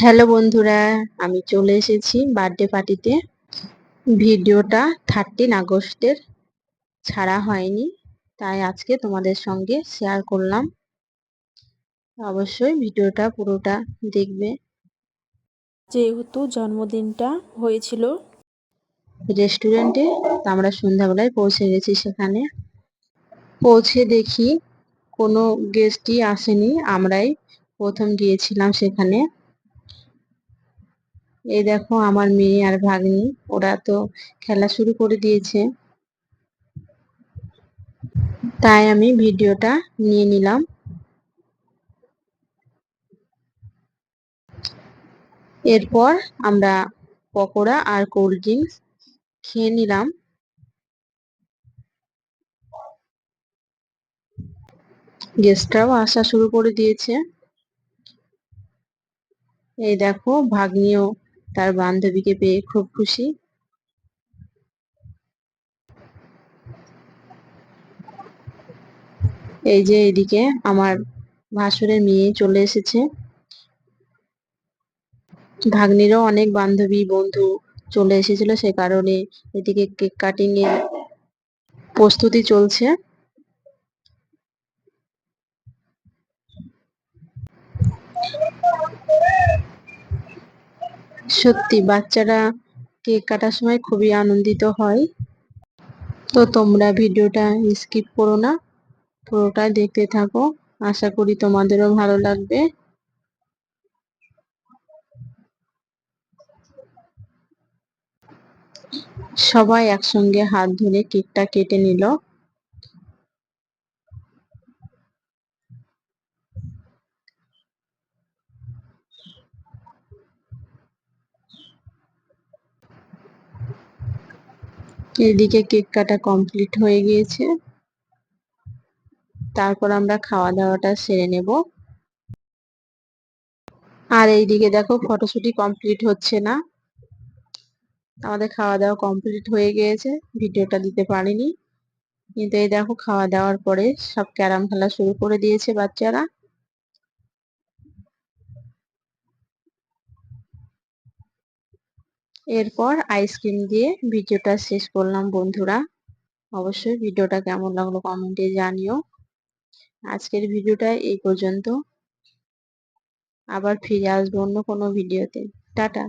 Hello বন্ধুরা, আমি চলে এসেছি বার্থডে পার্টিতে। ভিডিওটা 13 আগস্টের ছাড়া হয়নি, তাই আজকে তোমাদের সঙ্গে শেয়ার করলাম। অবশ্যই ভিডিওটা পুরোটা দেখবে। যেহেতু জন্মদিনটা হয়েছিল রেস্টুরেন্টে, আমরা সন্ধ্যাবেলায় পৌঁছে গেছি। সেখানে পৌঁছে দেখি কোনো গেস্টই আসেনি, আমরাই প্রথম গিয়েছিলাম সেখানে। এই দেখো আমার মেয়ে আর ভাগ্নি, ওরা তো খেলা শুরু করে দিয়েছে, তাই আমি ভিডিওটা নিয়ে নিলাম। এরপর আমরা পকোড়া আর কোল্ড ড্রিঙ্কস খেয়ে নিলাম। গেস্টরাও আসা শুরু করে দিয়েছে। এই দেখো ভাগ্নিও তার বান্ধবীকে পেয়ে খুব খুশি। এই যে এদিকে আমার ভাসুরের মেয়ে চলে এসেছে। ভাগ্নিরও অনেক বান্ধবী বন্ধু চলে এসেছিল, সে কারণে এদিকে কেক কাটিং এর প্রস্তুতি চলছে। সত্যি বাচ্চারা কেক কাটার সময় খুবই আনন্দিত হয়। তো তোমরা ভিডিওটা স্কিপ করো না, পুরোটাই দেখতে থাকো, আশা করি তোমাদেরও ভালো লাগবে। সবাই একসঙ্গে হাত ধরে কেকটা কেটে নিল। এদিকে কেক কাটা কমপ্লিট হয়ে গিয়েছে, তারপর আমরা খাওয়া দাওয়াটা সেরে নেব। আর এইদিকে দেখো ফটোশুটই কমপ্লিট হচ্ছে না। আমাদের খাওয়া দাওয়া কমপ্লিট হয়ে গিয়েছে, ভিডিওটা দিতে পারিনি, কিন্তু এই দেখো খাওয়া দাওয়ার পরে সব ক্যারাম খেলা শুরু করে দিয়েছে বাচ্চারা। এরপর আইসক্রিম দিয়ে ভিডিওটা শেষ করলাম বন্ধুরা। অবশ্যই ভিডিওটা কেমন লাগলো কমেন্টে জানিও। আজকের ভিডিওটা এই পর্যন্ত, আবার ফিরে আসবো অন্য কোনো ভিডিওতে। টাটা।